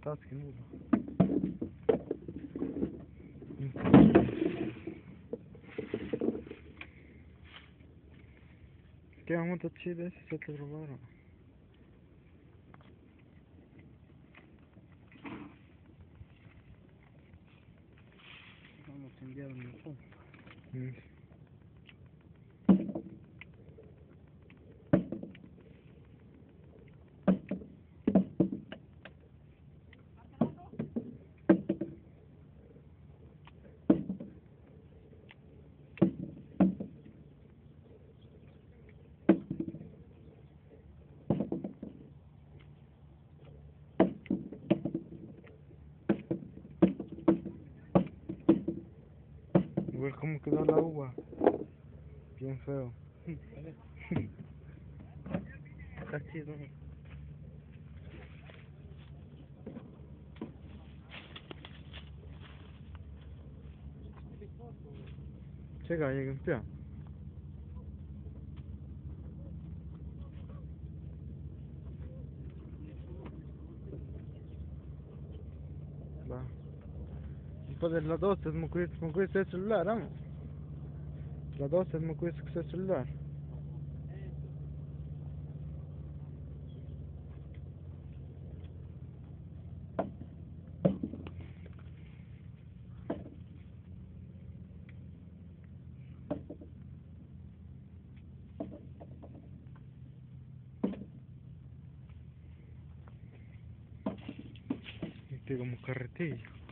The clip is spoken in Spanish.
tasche nudo. Che ha molto uccide se te trovarono. Vamos a enviar un punto. Ver cómo quedó la uva. Bien feo. Está chido. Llega, llega en pie. Va. Después de las 12 es muy cuesta el celular, vamos. Las 12 es muy cuesta el celular. Estoy como carretilla.